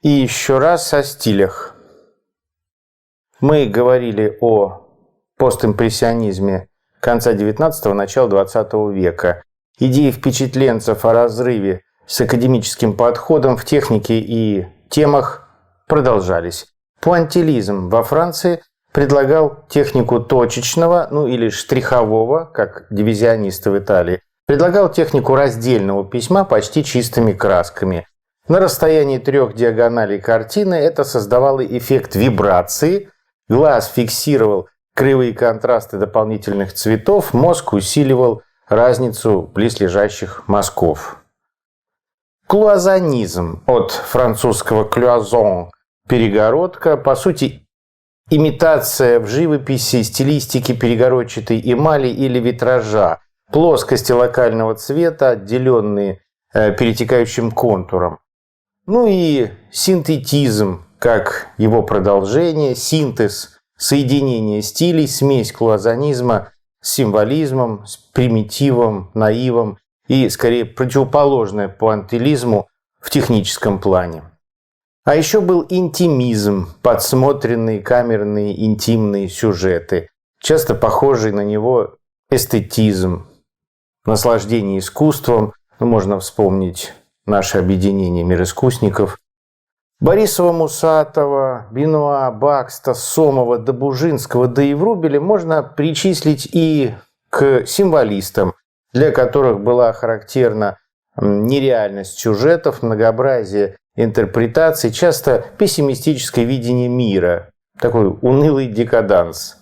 И еще раз о стилях. Мы говорили о постимпрессионизме конца XIX – начала XX века. Идеи впечатленцев о разрыве с академическим подходом в технике и темах продолжались. Пуантилизм во Франции предлагал технику точечного, или штрихового, как дивизионисты в Италии, предлагал технику раздельного письма почти чистыми красками. На расстоянии 3 диагоналей картины это создавало эффект вибрации, глаз фиксировал кривые контрасты дополнительных цветов, мозг усиливал разницу близлежащих мазков. Клуазонизм, от французского «cloison» – перегородка, по сути, имитация в живописи стилистики перегородчатой эмали или витража, плоскости локального цвета, отделенные перетекающим контуром. И синтетизм, как его продолжение, синтез, соединение стилей, смесь клуазонизма с символизмом, с примитивом, наивом и, скорее, противоположное пуантилизму в техническом плане. А еще был интимизм, подсмотренные камерные интимные сюжеты, часто похожий на него эстетизм, наслаждение искусством, можно вспомнить наше объединение «Мир искусников», Борисова-Мусатова, Бенуа, Бакста, Сомова, Добужинского, да и Врубеля можно причислить и к символистам, для которых была характерна нереальность сюжетов, многообразие интерпретаций, часто пессимистическое видение мира, такой унылый декаданс.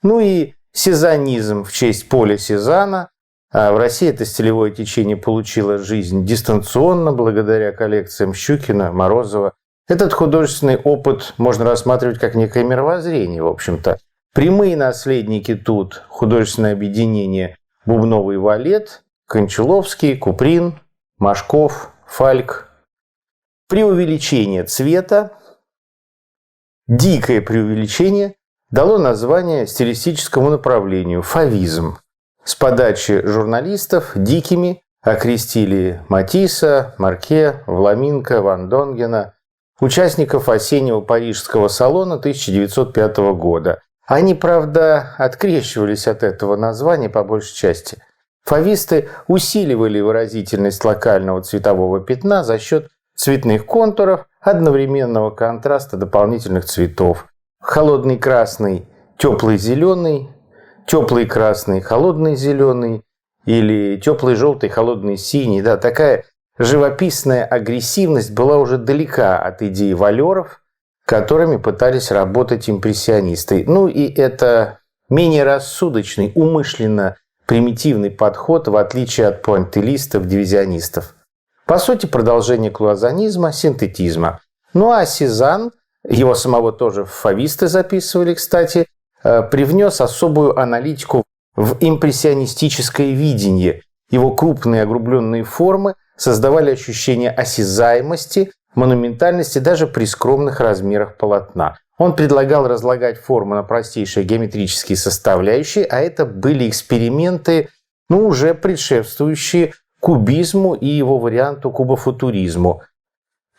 И сезанизм в честь Поля Сезана. А в России это стилевое течение получило жизнь дистанционно благодаря коллекциям Щукина, Морозова. Этот художественный опыт можно рассматривать как некое мировоззрение, в общем-то. Прямые наследники тут художественное объединение Бубновый валет, Кончаловский, Куприн, Машков, Фальк. Преувеличение цвета, дикое преувеличение дало название стилистическому направлению – фавизм. С подачи журналистов дикими окрестили Матисса, Марке, Вламинко, Ван Донгена, участников осеннего парижского салона 1905 года. Они, правда, открещивались от этого названия по большей части. Фависты усиливали выразительность локального цветового пятна за счет цветных контуров, одновременного контраста дополнительных цветов. Холодный красный, теплый зеленый, теплый красный, холодный зеленый или теплый желтый, холодный синий. Да, такая живописная агрессивность была уже далека от идей валеров, которыми пытались работать импрессионисты. И это менее рассудочный, умышленно примитивный подход, в отличие от пуантилистов, дивизионистов. По сути, продолжение клуазонизма, синтетизма. А Сезанн, его самого тоже фависты записывали, кстати, привнес особую аналитику в импрессионистическое видение. Его крупные огрубленные формы создавали ощущение осязаемости, монументальности даже при скромных размерах полотна. Он предлагал разлагать форму на простейшие геометрические составляющие, а это были эксперименты, уже предшествующие кубизму и его варианту кубофутуризму.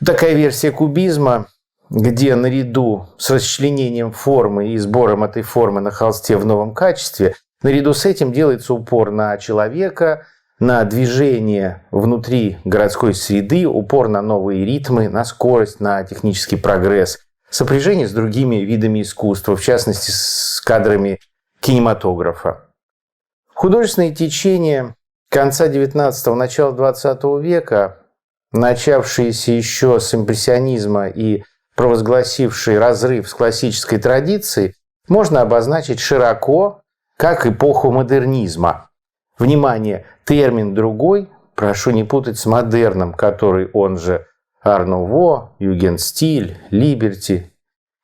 Такая версия кубизма, где наряду с расчленением формы и сбором этой формы на холсте в новом качестве, наряду с этим делается упор на человека, на движение внутри городской среды, упор на новые ритмы, на скорость, на технический прогресс, сопряжение с другими видами искусства, в частности с кадрами кинематографа. Художественные течения конца XIX – начала XX века, начавшиеся еще с импрессионизма и провозгласившие разрыв с классической традицией, можно обозначить широко как эпоху модернизма. Внимание, термин другой, прошу не путать с модерном, который он же ар-нуво, югенстиль, либерти.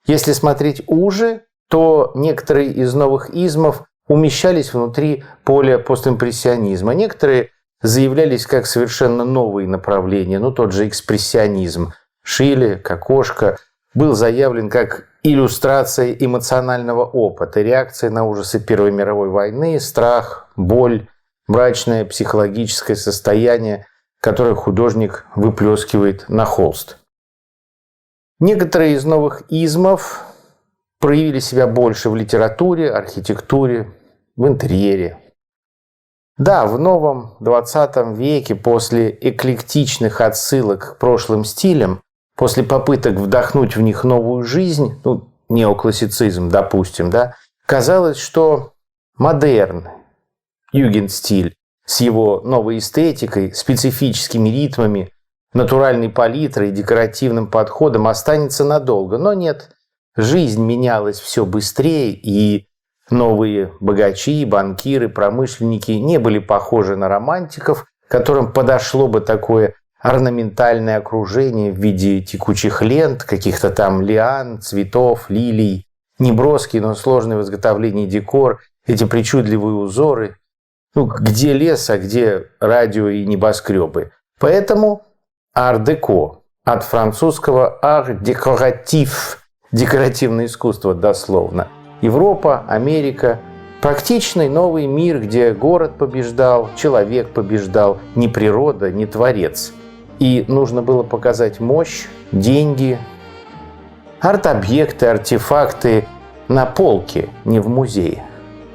Если смотреть уже, то некоторые из новых измов умещались внутри поля постимпрессионизма. Некоторые заявлялись как совершенно новые направления, тот же экспрессионизм. Шиле, Кокошка был заявлен как иллюстрация эмоционального опыта, реакция на ужасы Первой мировой войны, страх, боль, мрачное психологическое состояние, которое художник выплескивает на холст. Некоторые из новых измов проявили себя больше в литературе, архитектуре, в интерьере. Да, в новом 20 веке после эклектичных отсылок к прошлым стилям, после попыток вдохнуть в них новую жизнь, неоклассицизм, допустим, да, казалось, что модерн, югенстиль с его новой эстетикой, специфическими ритмами, натуральной палитрой, декоративным подходом останется надолго. Но нет, жизнь менялась все быстрее, и новые богачи, банкиры, промышленники не были похожи на романтиков, которым подошло бы такое орнаментальное окружение в виде текучих лент, каких-то там лиан, цветов, лилий, неброский, но сложный в изготовлении декор, эти причудливые узоры. Где лес, а где радио и небоскребы. Поэтому ар-деко, от французского ар-декоратив, декоративное искусство дословно. Европа, Америка, практичный новый мир, где город побеждал, человек побеждал, не природа, не творец. И нужно было показать мощь, деньги, арт-объекты, артефакты на полке, не в музее.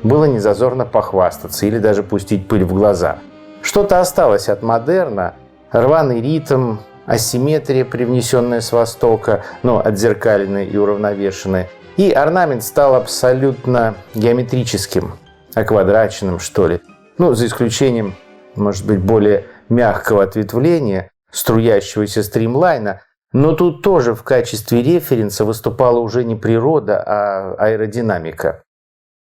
Было незазорно похвастаться или даже пустить пыль в глаза. Что-то осталось от модерна, рваный ритм, асимметрия, привнесенная с Востока, но отзеркаленная и уравновешенная. И орнамент стал абсолютно геометрическим, оквадраченным, что ли. За исключением, может быть, более мягкого ответвления, струящегося стримлайна. Но тут тоже в качестве референса выступала уже не природа, а аэродинамика.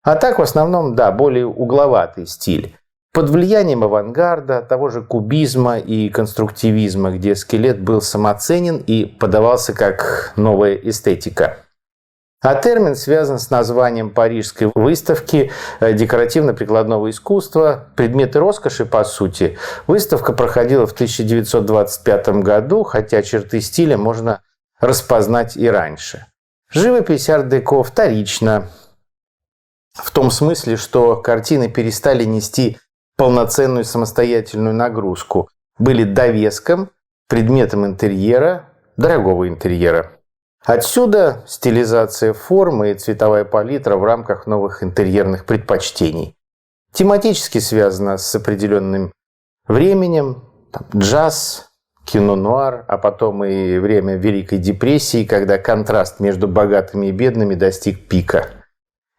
А так, в основном, да, более угловатый стиль. Под влиянием авангарда, того же кубизма и конструктивизма, где скелет был самоценен и подавался как новая эстетика. А термин связан с названием парижской выставки декоративно-прикладного искусства, предметы роскоши, по сути. Выставка проходила в 1925 году, хотя черты стиля можно распознать и раньше. Живопись арт-деко вторична, в том смысле, что картины перестали нести полноценную самостоятельную нагрузку, были довеском, предметом интерьера, дорогого интерьера. Отсюда стилизация формы и цветовая палитра в рамках новых интерьерных предпочтений. Тематически связано с определенным временем, джаз, кино-нуар, а потом и время Великой депрессии, когда контраст между богатыми и бедными достиг пика.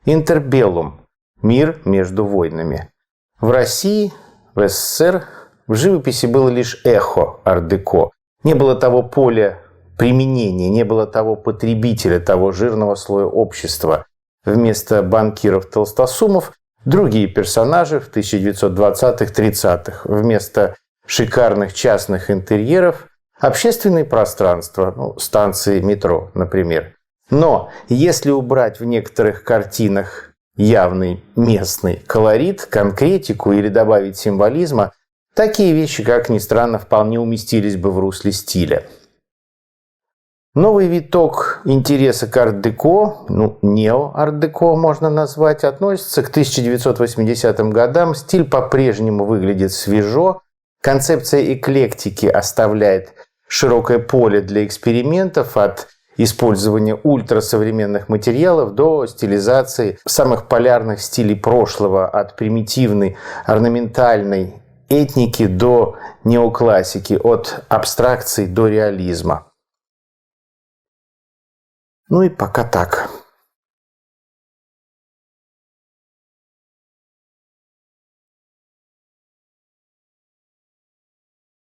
Интербеллум – мир между войнами. В России, в СССР в живописи было лишь эхо ар-деко. Не было того поля применения, не было того потребителя, того жирного слоя общества. Вместо банкиров-толстосумов другие персонажи в 1920-30-х. Вместо шикарных частных интерьеров общественные пространства, станции метро, например. Но если убрать в некоторых картинах явный местный колорит, конкретику или добавить символизма, такие вещи, как ни странно, вполне уместились бы в русле стиля. Новый виток интереса к арт-деко, нео-арт-деко можно назвать, относится к 1980 годам. Стиль по-прежнему выглядит свежо, концепция эклектики оставляет широкое поле для экспериментов от использования ультрасовременных материалов до стилизации самых полярных стилей прошлого, от примитивной орнаментальной этники до неоклассики, от абстракции до реализма. И пока так.